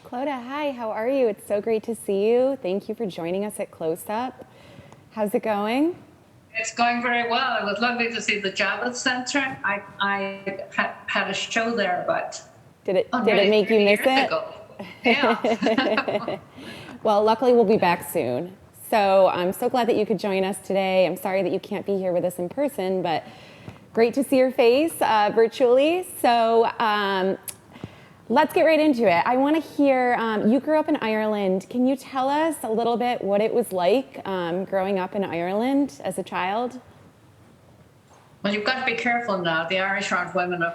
Clodagh, hi, how are you? It's so great to see you. Thank you for joining us at CLOSEUP. How's it going? It's going very well. It was lovely to see the Javits Center. I had a show there, but Did it nearly make you 30 miss years it? ago. Yeah. Well, luckily we'll be back soon. So I'm so glad that you could join us today. I'm sorry that you can't be here with us in person, but great to see your face virtually. So let's get right into it. I want to hear, you grew up in Ireland. Can you tell us a little bit what it was like growing up in Ireland as a child? Well, you've got to be careful now. The Irish aren't women of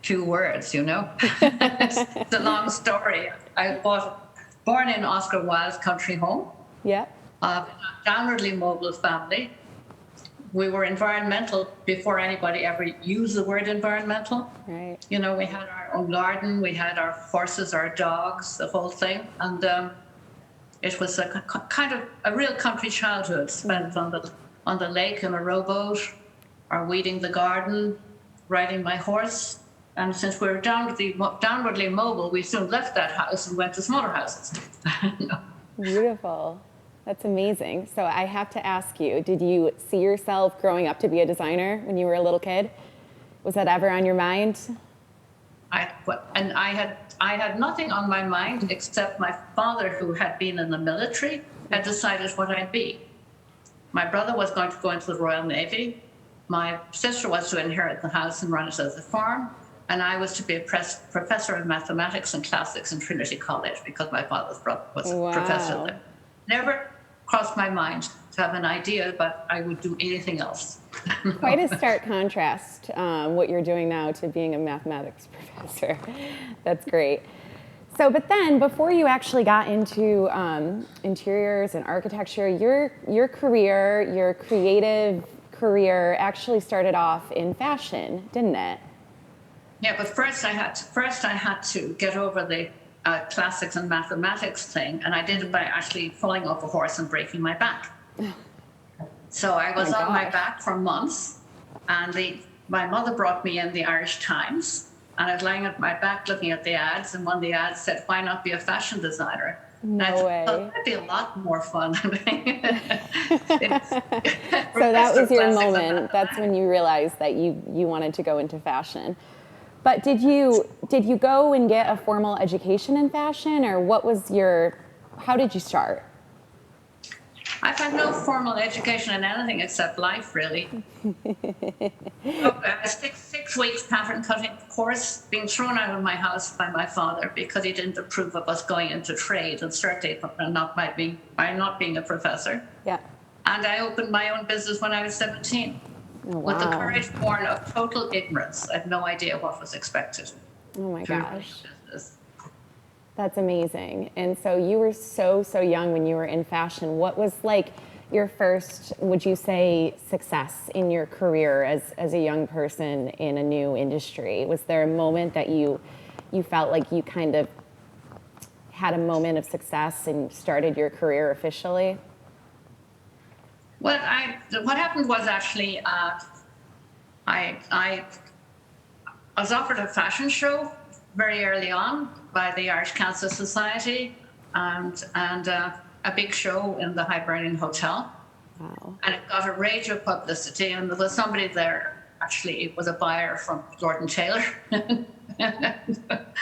two words, you know. It's a long story. I was born in Oscar Wilde's country home. Yeah. A downwardly mobile family. We were environmental before anybody ever used the word environmental. Right. You know, we had our own garden, we had our horses, our dogs, the whole thing. And it was a kind of a real country childhood spent on the lake in a rowboat, or weeding the garden, riding my horse. And since we were downwardly mobile, we soon left that house and went to smaller houses. Beautiful. That's amazing. So I have to ask you, did you see yourself growing up to be a designer when you were a little kid? Was that ever on your mind? I had nothing on my mind except my father, who had been in the military, had decided what I'd be. My brother was going to go into the Royal Navy. My sister was to inherit the house and run it as a farm. And I was to be a professor of mathematics and classics in Trinity College because my father's brother was a professor there. Never crossed my mind to have an idea, but I would do anything else. Quite a stark contrast, what you're doing now to being a mathematics professor. That's great. So, but then before you actually got into interiors and architecture, your career, your creative career actually started off in fashion, didn't it? Yeah, but first I had to get over the classics and mathematics thing, and I did it by actually falling off a horse and breaking my back. So I was on my back for months, and my mother brought me in the Irish Times, and I was lying on my back looking at the ads, and one of the ads said, "Why not be a fashion designer?" No way. Oh, that'd be a lot more fun. So that was your moment. That's when you realized that you wanted to go into fashion. But did you go and get a formal education in fashion, or how did you start? I've had no formal education in anything except life, really. A 6 weeks pattern cutting course, being thrown out of my house by my father because he didn't approve of us going into trade, and certainly by not being a professor. Yeah. And I opened my own business when I was 17. Oh, wow. With the courage born of total ignorance. I had no idea what was expected. Oh my gosh. That's amazing. And so you were so young when you were in fashion. What was like your first, would you say, success in your career as a young person in a new industry? Was there a moment that you felt like you kind of had a moment of success and started your career officially? Well, what happened was actually I was offered a fashion show very early on by the Irish Cancer Society and a big show in the Hibernian Hotel. Wow. And it got a rage of publicity, and there was somebody there, actually it was a buyer from Lord & Taylor.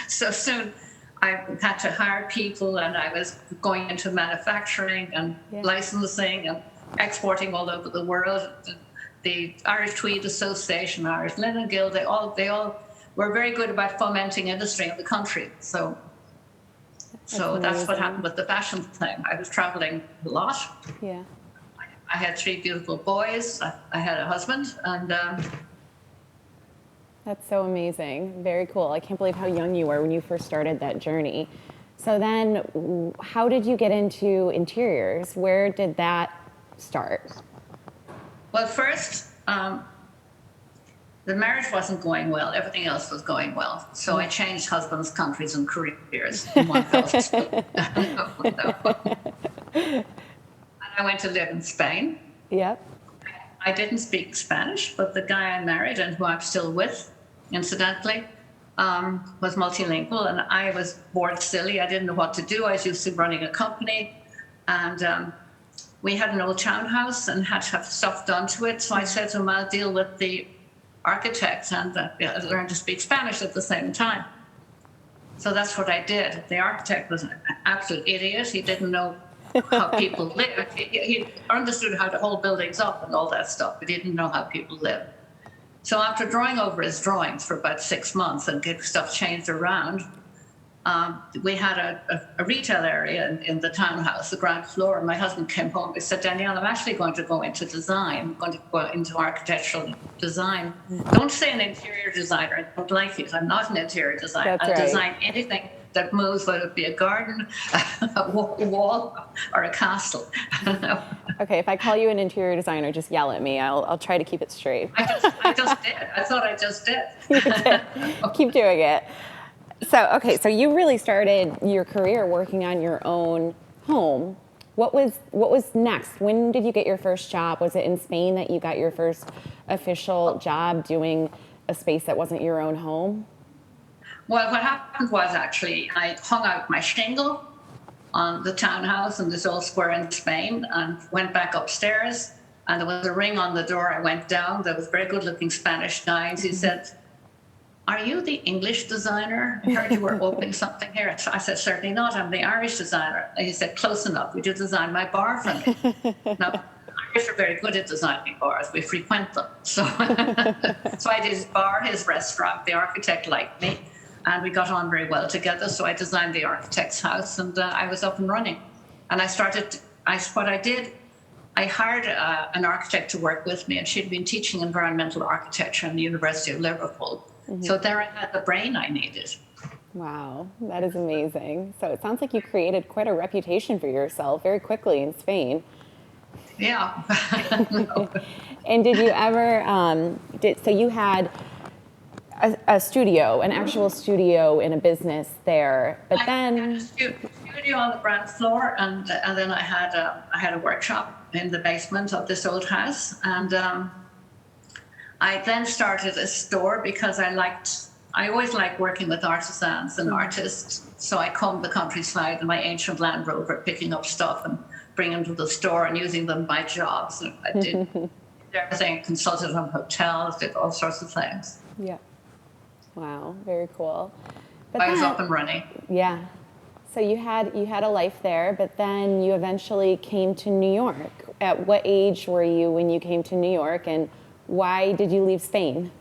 So soon I had to hire people, and I was going into manufacturing and licensing and exporting all over the world. The Irish Tweed Association, Irish Linen Guild, they all were very good about fomenting industry in the country. So that's what happened with the fashion thing. I was traveling a lot. Yeah. I had 3 beautiful boys. I had a husband, and that's so amazing. Very cool. I can't believe how young you were when you first started that journey. So then how did you get into interiors? Where did that start? Well, first, the marriage wasn't going well. Everything else was going well. So I changed husbands, countries, and careers in one fell swoop. And I went to live in Spain. Yep. I didn't speak Spanish, but the guy I married and who I'm still with, incidentally, was multilingual, and I was bored silly. I didn't know what to do. I was used to running a company, and we had an old townhouse and had to have stuff done to it. So I said to him, I'll deal with the architect and learn to speak Spanish at the same time. So that's what I did. The architect was an absolute idiot. He didn't know how people lived. He understood how to hold buildings up and all that stuff, but he didn't know how people live. So after drawing over his drawings for about 6 months and getting stuff changed around, we had a retail area in the townhouse, the ground floor. And my husband came home. He said, Danielle, I'm actually going to go into design. I'm going to go into architectural design. Don't say an interior designer. I don't like it. I'm not an interior designer. That's I'll right. design anything that moves, whether it be a garden, a wall, or a castle. Okay, if I call you an interior designer, just yell at me. I'll try to keep it straight. I just did. I thought I just did. You did. Keep doing it. So you really started your career working on your own home. What was next? When did you get your first job? Was it in Spain that you got your first official job doing a space that wasn't your own home? Well, what happened was actually I hung out my shingle on the townhouse in this old square in Spain and went back upstairs, and there was a ring on the door. I went down. There was a very good-looking Spanish guy. He said, are you the English designer? I heard you were opening something here. I said, certainly not. I'm the Irish designer. And he said, close enough. Would you design my bar for me? Now, Irish are very good at designing bars. We frequent them. So I did his bar, his restaurant. The architect liked me, and we got on very well together. So I designed the architect's house, and I was up and running. And I hired an architect to work with me, and she'd been teaching environmental architecture in the University of Liverpool. Mm-hmm. So there I had the brain I needed. Wow, that is amazing. So it sounds like you created quite a reputation for yourself very quickly in Spain. Yeah. And did you ever, so you had a studio, an actual studio in a business there, but then... I had a studio on the ground floor, and then I had a workshop in the basement of this old house, and I then started a store because I always liked working with artisans and artists. So I combed the countryside in my ancient Land Rover, picking up stuff and bringing them to the store and using them by jobs. And I did everything, consulted on hotels, did all sorts of things. Yeah. Wow, very cool. But I was up and running. Yeah. So you had a life there, but then you eventually came to New York. At what age were you when you came to New York, and why did you leave Spain?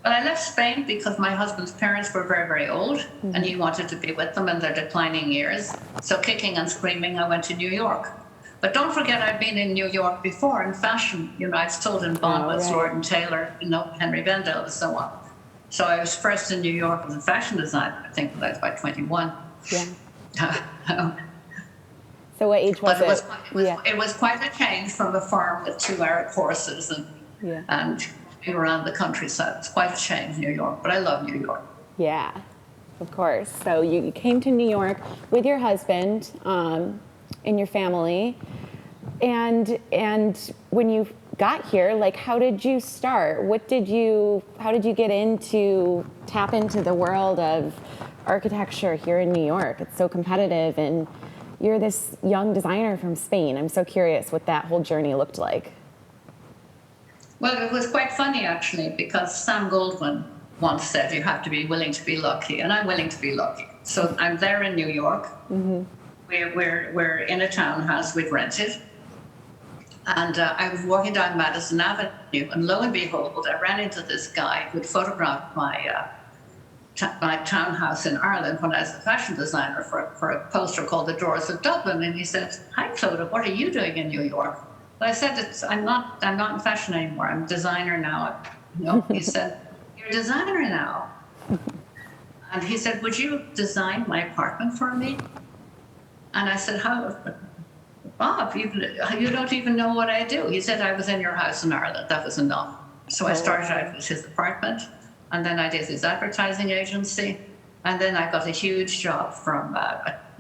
Well, I left Spain because my husband's parents were very, very old, and he wanted to be with them in their declining years. So kicking and screaming, I went to New York. But don't forget, I'd been in New York before in fashion. I was told in Bond with Lord & Taylor, Henry Bendel, and so on. So I was first in New York as a fashion designer, I think, when I was about 21. Yeah. So what age was but it? It was quite a change from a farm with 2 Arab horses and around the countryside. It's quite a change, New York, but I love New York. Yeah, of course. So you came to New York with your husband and your family, and when you got here, like, how did you start? How did you get tap into the world of architecture here in New York? It's so competitive, and you're this young designer from Spain. I'm so curious what that whole journey looked like. Well, it was quite funny, actually, because Sam Goldwyn once said, you have to be willing to be lucky, and I'm willing to be lucky. So I'm there in New York. Mm-hmm. We're in a townhouse we'd rented. And I was walking down Madison Avenue, and lo and behold, I ran into this guy who'd photographed my townhouse in Ireland when I was a fashion designer for a poster called The Doors of Dublin. And he said, hi, Clodagh, what are you doing in New York? Well, I said, I'm not in fashion anymore. I'm a designer now. He said, you're a designer now? And he said, would you design my apartment for me? And I said, how? Bob, you don't even know what I do. He said, I was in your house in Ireland. That was enough. So I started out with his apartment, and then I did his advertising agency, and then I got a huge job from,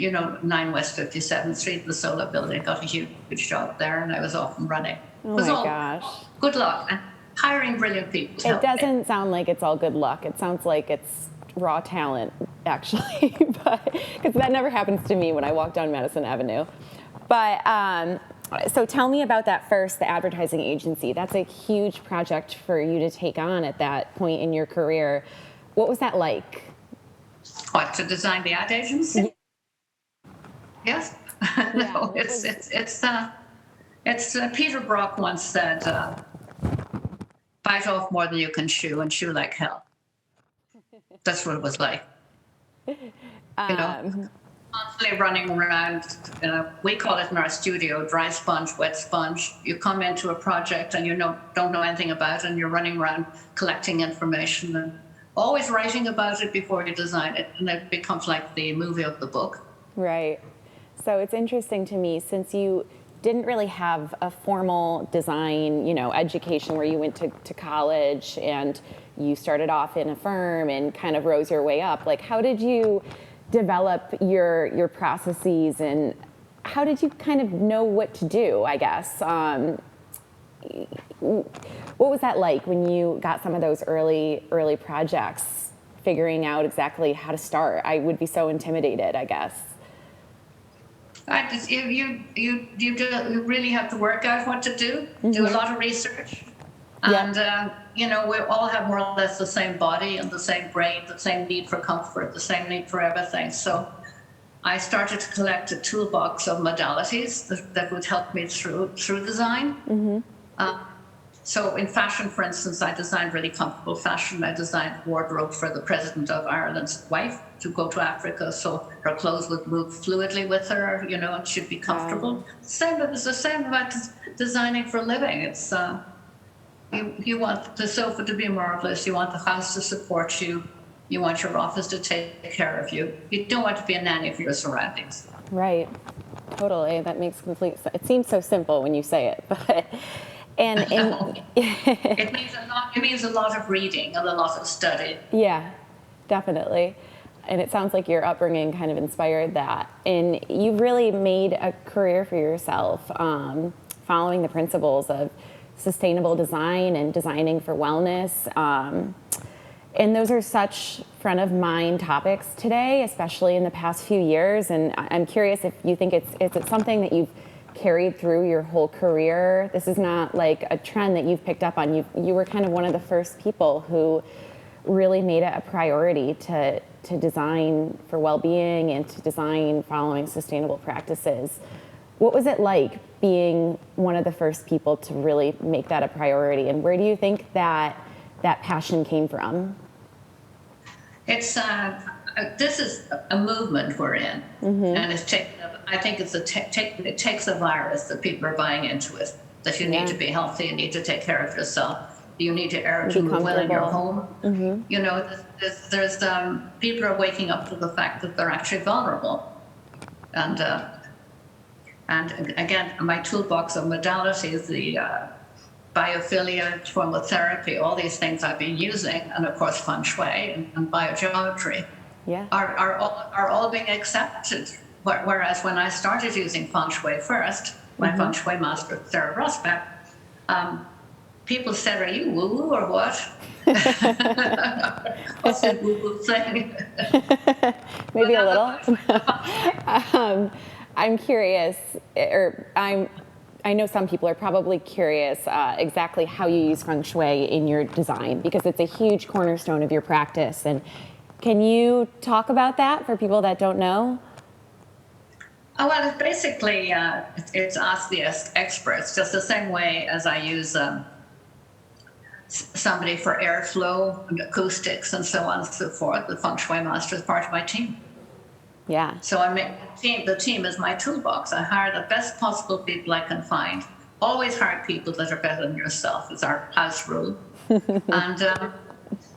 9 West 57th Street, the Sola building. Got a huge job there, and I was off and running. Oh my gosh. Good luck. hiring brilliant people. To It help me. doesn't sound like it's all good luck. It sounds like it's raw talent, actually, because that never happens to me when I walk down Madison Avenue. But so tell me about that first, the advertising agency. That's a huge project for you to take on at that point in your career. What was that like? What, to design the ad agency? Yes. No, it's Peter Brock once said, bite off more than you can chew and chew like hell. That's what it was like. Constantly running around, we call it in our studio, dry sponge, wet sponge. You come into a project and you don't know anything about it, and you're running around collecting information and always writing about it before you design it. And it becomes like the movie of the book. Right. So it's interesting to me, since you didn't really have a formal design, education where you went to college and you started off in a firm and kind of rose your way up. Like, how did you develop your processes, and how did you kind of know what to do, I guess? What was that like when you got some of those early projects, figuring out exactly how to start? I would be so intimidated, I guess. You really have to work out what to do, do a lot of research. And, we all have more or less the same body and the same brain, the same need for comfort, the same need for everything. So I started to collect a toolbox of modalities that would help me through design. So in fashion, for instance, I designed really comfortable fashion. I designed wardrobe for the president of Ireland's wife to go to Africa, so her clothes would move fluidly with her, and she'd be comfortable. It's the same about designing for a living. It's you want the sofa to be marvelous. You want the house to support you. You want your office to take care of you. You don't want to be a nanny for your surroundings. Right. Totally. That makes complete sense. It seems so simple when you say it, but it means a lot. It means a lot of reading and a lot of study. Yeah, definitely. And it sounds like your upbringing kind of inspired that. And you've really made a career for yourself, following the principles of sustainable design and designing for wellness. And those are such front of mind topics today, especially in the past few years. And I'm curious if you think is it something that you've carried through your whole career? This is not like a trend that you've picked up on. You were kind of one of the first people who really made it a priority to design for well-being and to design following sustainable practices. What was it like being one of the first people to really make that a priority? And where do you think that passion came from? It's this is a movement we're in, and it's I think it takes a virus that people are buying into it. That you need to be healthy, you need to take care of yourself, you need to move well in your home. There's people are waking up to the fact that they're actually vulnerable, and again, my toolbox of modalities, the biophilia, aromatherapy, all these things I've been using, and of course feng shui and biogeometry, are all being accepted. Whereas when I started using feng shui first, my feng shui master, Sarah Rosbach, people said, "Are you woo-woo or what?" What's that woo-woo thing? Maybe a little. I'm curious, I know some people are probably curious exactly how you use feng shui in your design, because it's a huge cornerstone of your practice. And can you talk about that for people that don't know? Oh, well, it's basically, it's ask the experts, just the same way as I use somebody for airflow and acoustics and so on and so forth. The feng shui master is part of my team. Yeah. So the team is my toolbox. I hire the best possible people I can find. Always hire people that are better than yourself. It's our house rule. and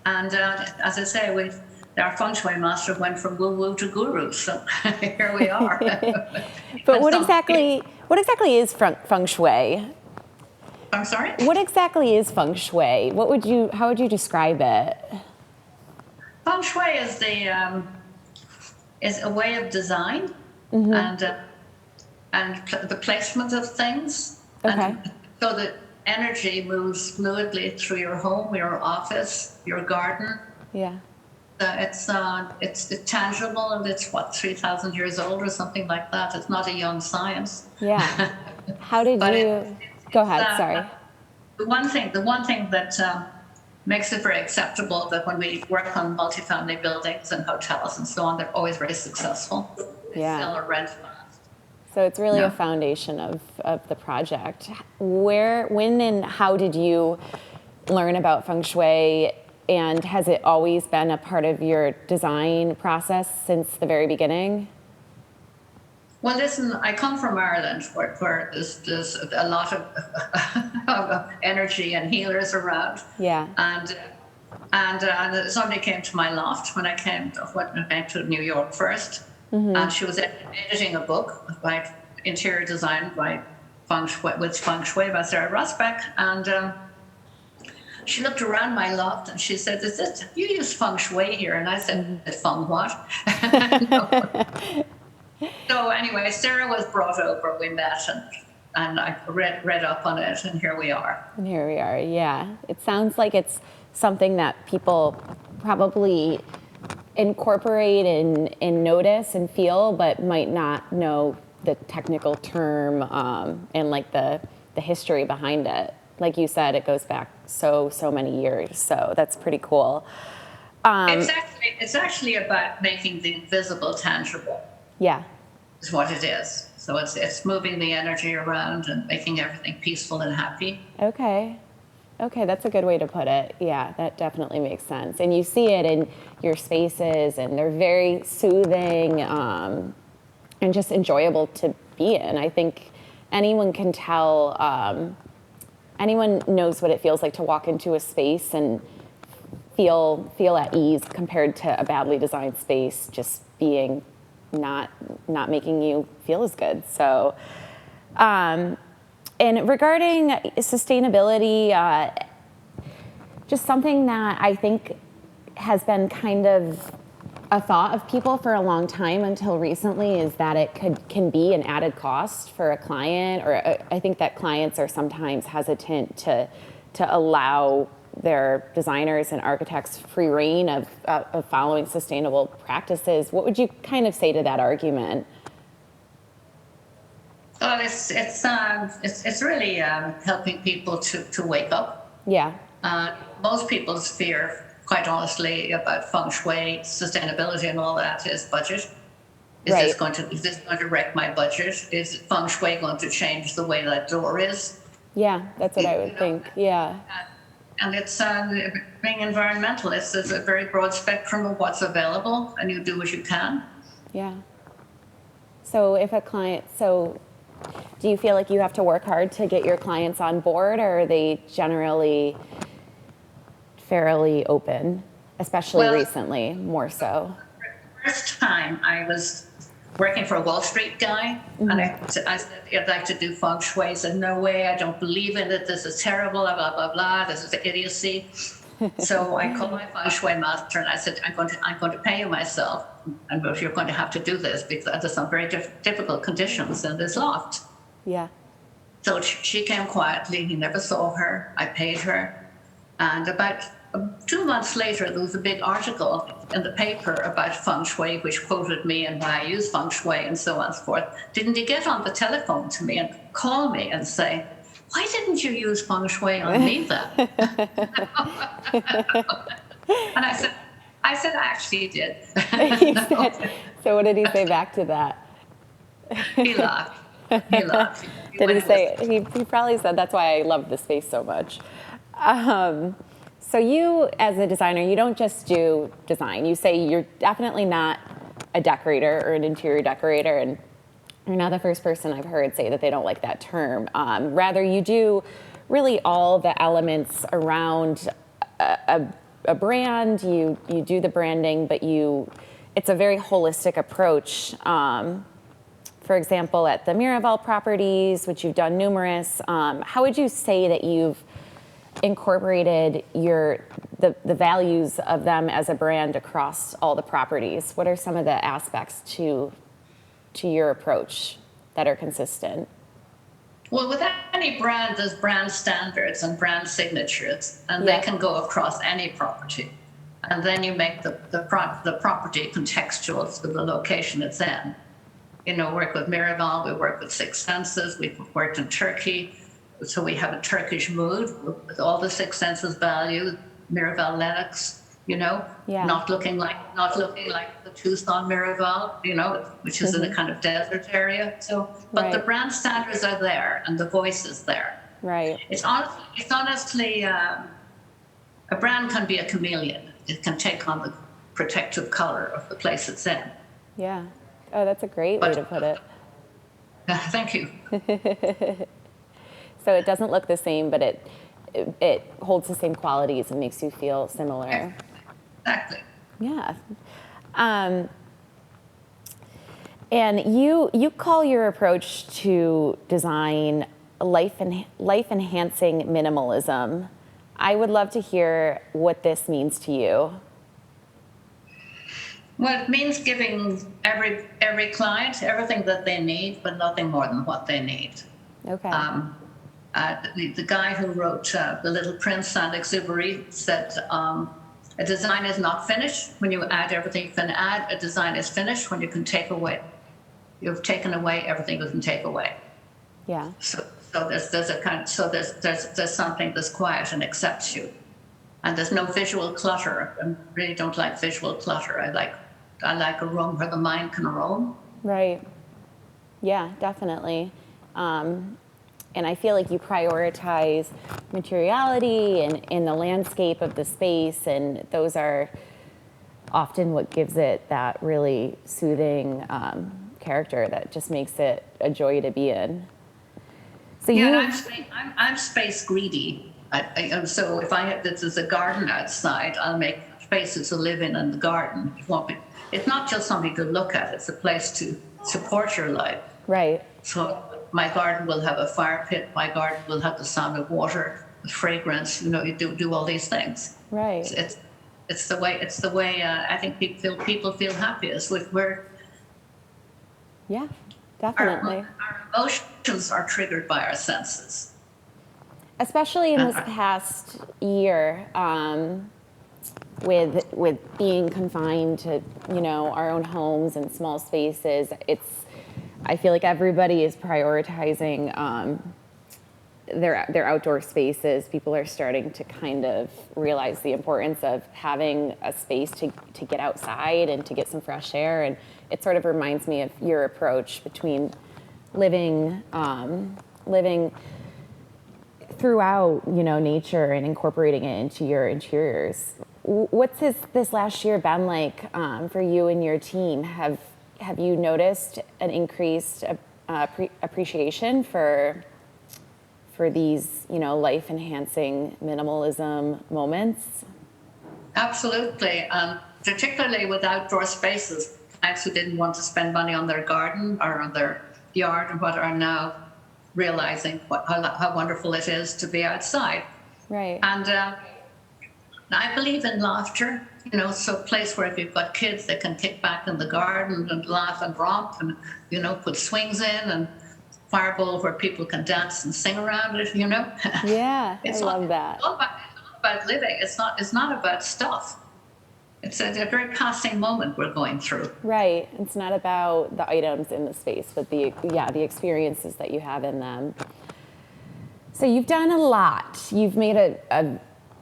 as I say, our feng shui master went from woo-woo to guru. So here we are. But what exactly is feng shui? I'm sorry? What exactly is feng shui? How would you describe it? Feng shui is a way of design and the placement of things. Okay. And so that energy moves fluidly through your home, your office, your garden. Yeah. It's tangible, and it's what, 3,000 years old or something like that. It's not a young science. Yeah. How did But you go ahead? Sorry. The one thing that makes it very acceptable that when we work on multifamily buildings and hotels and so on, they're always very successful. They sell or rent fast. So it's really a foundation of the project. Where, when, and how did you learn about feng shui? And has it always been a part of your design process since the very beginning? Well, listen, I come from Ireland, where there's a lot of energy and healers around. Yeah. And somebody came to my loft when I came to New York first, and she was editing a book by interior design by feng shui by Sarah Rosbach, and she looked around my loft and she said, you use feng shui here? And I said, feng what? So anyway, Sarah was brought over, we met, and I read up on it, and here we are. And here we are, yeah. It sounds like it's something that people probably incorporate and notice and feel, but might not know the technical term and like the history behind it. Like you said, it goes back so many years, so that's pretty cool. It's actually about making the invisible tangible. Yeah. Is what it is. So it's moving the energy around and making everything peaceful and happy. Okay, that's a good way to put it. Yeah, that definitely makes sense. And you see it in your spaces, and they're very soothing and just enjoyable to be in. I think anyone can tell, anyone knows what it feels like to walk into a space and feel at ease compared to a badly designed space just being not making you feel as good. So, and regarding sustainability, just something that I think has been kind of a thought of people for a long time until recently is that it can be an added cost for a client, or I think that clients are sometimes hesitant to allow their designers and architects free reign of following sustainable practices. What would you kind of say to that argument? Well, it's really helping people to wake up. Yeah. Most people's fear, quite honestly, about feng shui, sustainability, and all that is budget. Is this going to wreck my budget? Is feng shui going to change the way that door is? Yeah, that's what I would think. Yeah. And it's being environmental. It's a very broad spectrum of what's available, and you do what you can. Yeah. So if a client, do you feel like you have to work hard to get your clients on board, or are they generally fairly open, especially recently, more so? First time I was working for a Wall Street guy, and I said, I'd like to do feng shui. He said, no way, I don't believe in it. This is terrible, blah, blah, blah. This is idiocy. So I called my feng shui master and I said, I'm going to pay you myself, but you're going to have to do this because there's some very difficult conditions in this loft. Yeah. So she came quietly. He never saw her. I paid her. And about 2 months later, there was a big article in the paper about feng shui, which quoted me and why I use feng shui and so on and so forth. Didn't he get on the telephone to me and call me and say, why didn't you use feng shui on me then? And I said, I actually did. So what did he say back to that? He laughed. He laughed. Did he say, he probably said, that's why I love this space so much. So you, as a designer, you don't just do design. You say you're definitely not a decorator or an interior decorator, and you're not the first person I've heard say that they don't like that term. Rather, you do really all the elements around a brand. You do the branding, but it's a very holistic approach. For example, at the Miraval properties, which you've done numerous, how would you say that you've incorporated the values of them as a brand across all the properties? What are some of the aspects to your approach that are consistent? Well, with any brand, there's brand standards and brand signatures, and Yeah. they can go across any property. And then you make the property contextual to the location it's in. You know, work with Miraval, we work with Six Senses, we've worked in Turkey, so we have a Turkish mood with all the Six Senses value, Miraval Lennox, you know, Yeah. not looking like the Tucson Miraval, you know, which is in a kind of desert area. So, but the Right. brand standards are there and the voice is there. Right. It's honestly a brand can be a chameleon. It can take on the protective color of the place it's in. Yeah. Oh, that's a great way to put it. Thank you. So it doesn't look the same, but it holds the same qualities and makes you feel similar. Exactly. Yeah. And you call your approach to design life enhancing minimalism. I would love to hear what this means to you. Well, it means giving every client everything that they need, but nothing more than what they need. Okay. The guy who wrote The Little Prince, Saint-Exupéry, said, a design is not finished when you add everything you can add. A design is finished when you can take away. You've taken away everything you can take away. Yeah. So there's something that's quiet and accepts you, and there's no visual clutter. I really don't like visual clutter. I like a room where the mind can roam. Right. Yeah, definitely. And I feel like you prioritize materiality and in the landscape of the space, and those are often what gives it that really soothing character that just makes it a joy to be in. So yeah, I'm space greedy. So if this is a garden outside, I'll make spaces to live in the garden. It's not just something to look at, it's a place to support your life. Right. So my garden will have a fire pit, my garden will have the sound of water, the fragrance, you know, you do all these things. Right. It's the way I think people feel happiest with where. Yeah, definitely. Our emotions are triggered by our senses. Especially in this past year, with being confined to, you know, our own homes and small spaces, I feel like everybody is prioritizing their outdoor spaces. People are starting to kind of realize the importance of having a space to get outside and to get some fresh air. And it sort of reminds me of your approach between living throughout, you know, nature and incorporating it into your interiors. What's this last year been like for you and your team? Have you noticed an increased appreciation for these, you know, life-enhancing minimalism moments? Absolutely, particularly with outdoor spaces. Clients who didn't want to spend money on their garden or on their yard and what are now realizing how wonderful it is to be outside. Right. And I believe in laughter, you know, so a place where if you've got kids, they can kick back in the garden and laugh and romp and, you know, put swings in and fireball where people can dance and sing around it, you know. Yeah, I love that. It's all about living. It's not about stuff. It's a very passing moment we're going through. Right. It's not about the items in the space, but the experiences that you have in them. So you've done a lot. You've made a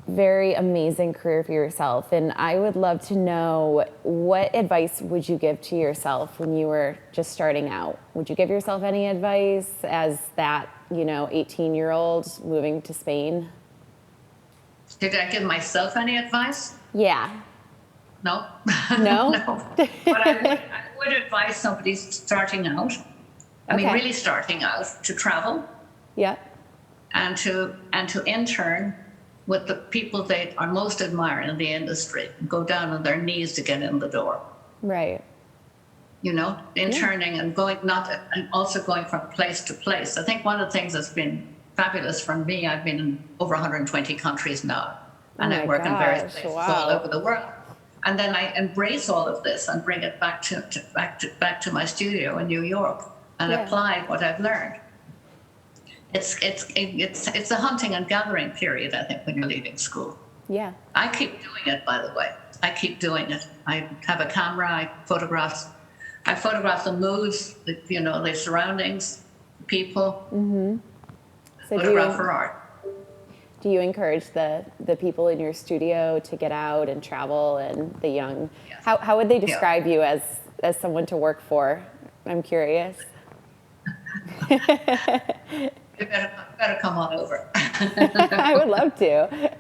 very amazing career for yourself, and I would love to know, what advice would you give to yourself when you were just starting out? Would you give yourself any advice as that, you know, 18-year-old moving to Spain? Did I give myself any advice? Yeah. No. No? No. But I would advise somebody starting out, really starting out, to travel. Yeah. And to intern with the people they are most admiring in the industry, go down on their knees to get in the door. Right. You know, interning and and also going from place to place. I think one of the things that's been fabulous for me, I've been in over 120 countries now, and I work in various places all over the world. And then I embrace all of this and bring it back to my studio in New York and apply what I've learned. It's a hunting and gathering period, I think, when you're leaving school. Yeah. I keep doing it, by the way. I keep doing it. I have a camera. I photograph the moods, the surroundings, the people. Mm-hmm. So Photograph for art. do you encourage the people in your studio to get out and travel, and the young? Yes. How would they describe you as someone to work for? I'm curious. You better come on over. I would love to.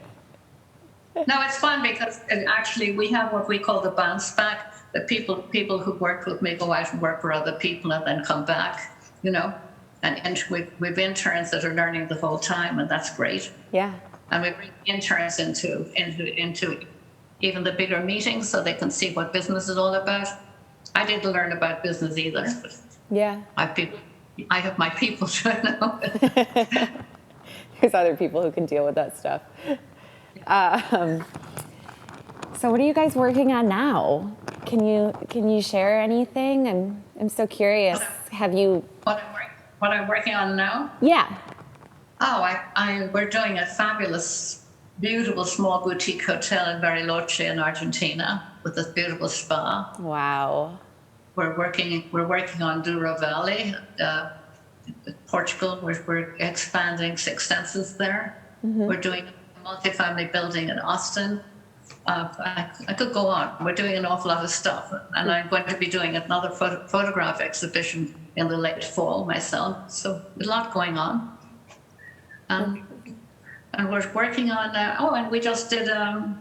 No, it's fun because actually we have what we call the bounce back. The people who worked with me go out and work for other people and then come back, And we've interns that are learning the whole time, and that's great. Yeah. And we bring interns into even the bigger meetings so they can see what business is all about. I didn't learn about business either. But yeah. I have my people to know. There's other people who can deal with that stuff. So what are you guys working on now? Can you share anything? I'm so curious. Have you? What I'm working on now? Yeah. Oh, we're doing a fabulous, beautiful small boutique hotel in Bariloche in Argentina with this beautiful spa. Wow. We're working on Douro Valley, Portugal. We're expanding 6 senses there. Mm-hmm. We're doing a multifamily building in Austin. I could go on. We're doing an awful lot of stuff, and I'm going to be doing another photograph exhibition in the late fall myself. So a lot going on. And we're working on. And we just did a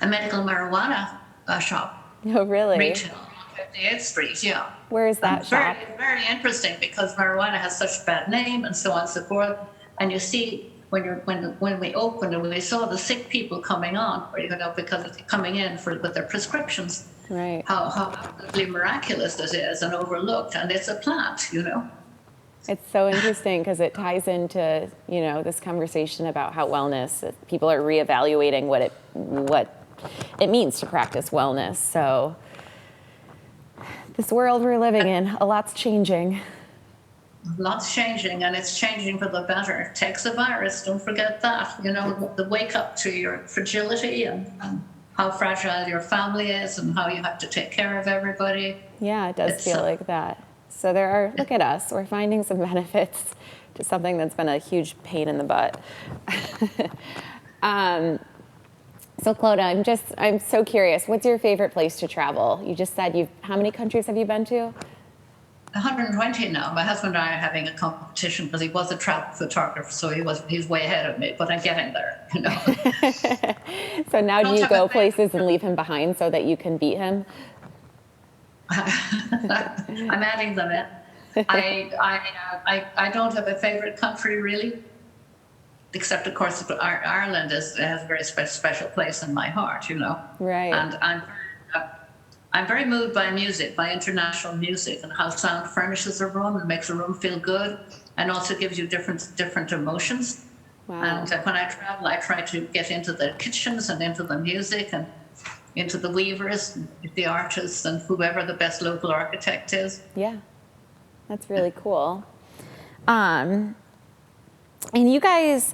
medical marijuana shop. Oh, really? Retail on 58th Street. Yeah. Where is that shop? Very, very interesting because marijuana has such a bad name and so on and so forth. And you see. When we opened and we saw the sick people coming on, because it's coming in with their prescriptions, right? How absolutely miraculous it is and overlooked, and it's a plant, It's so interesting because it ties into this conversation about how wellness. People are reevaluating what it means to practice wellness. So this world we're living in, a lot's changing. Lots changing, and it's changing for the better. It takes a virus, don't forget that. The wake up to your fragility and how fragile your family is and how you have to take care of everybody. Yeah, it does feel like that. So look at us, we're finding some benefits to something that's been a huge pain in the butt. So Clodagh, I'm so curious, what's your favorite place to travel? You just said how many countries have you been to? 120 now. My husband and I are having a competition because he was a travel photographer, so he's way ahead of me, but I'm getting there, So now do you go places and leave him behind so that you can beat him? I'm adding them in. I don't have a favorite country really, except of course Ireland has a very special place in my heart, Right. And I'm very moved by music, by international music, and how sound furnishes a room and makes a room feel good, and also gives you different emotions. Wow. And when I travel, I try to get into the kitchens and into the music and into the weavers, and the artists, and whoever the best local architect is. Yeah, that's really cool. And you guys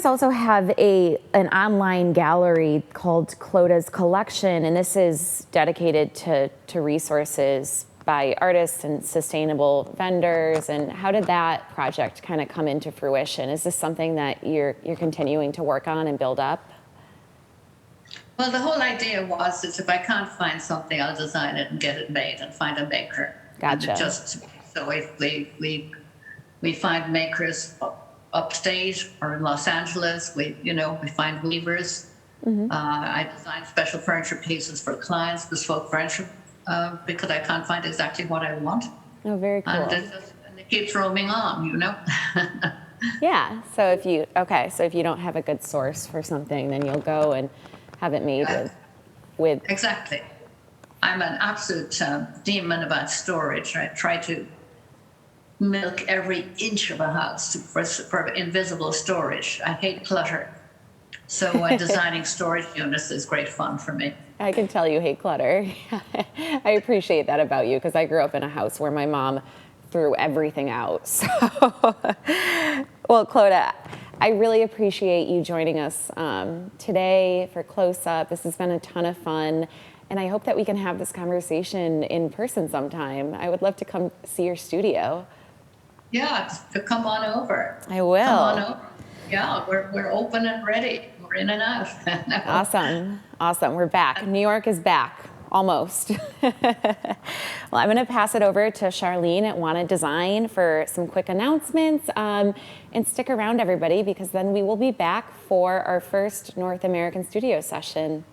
also have an online gallery called Clodaugh's Collection, and this is dedicated to resources by artists and sustainable vendors. And how did that project kind of come into fruition? Is this something that you're continuing to work on and build up? Well, the whole idea was that if I can't find something, I'll design it and get it made and find a maker. Gotcha. So we find makers upstate or in Los Angeles. We find weavers. Mm-hmm. I design special furniture pieces for clients, bespoke furniture, because I can't find exactly what I want. Oh, very cool. And it keeps roaming on, Yeah. So if you don't have a good source for something, then you'll go and have it made with. Exactly. I'm an absolute demon about storage. I try to milk every inch of a house for invisible storage. I hate clutter. So designing storage units is great fun for me. I can tell you hate clutter. I appreciate that about you because I grew up in a house where my mom threw everything out. So, well, Clodagh, I really appreciate you joining us today for CLOSEUP. This has been a ton of fun, and I hope that we can have this conversation in person sometime. I would love to come see your studio. Yeah, to come on over. I will. Come on over. Yeah, we're open and ready. We're in and out. Awesome. Awesome. We're back. New York is back. Almost. Well, I'm going to pass it over to Charlene at Wanted Design for some quick announcements. And stick around, everybody, because then we will be back for our first North American studio session.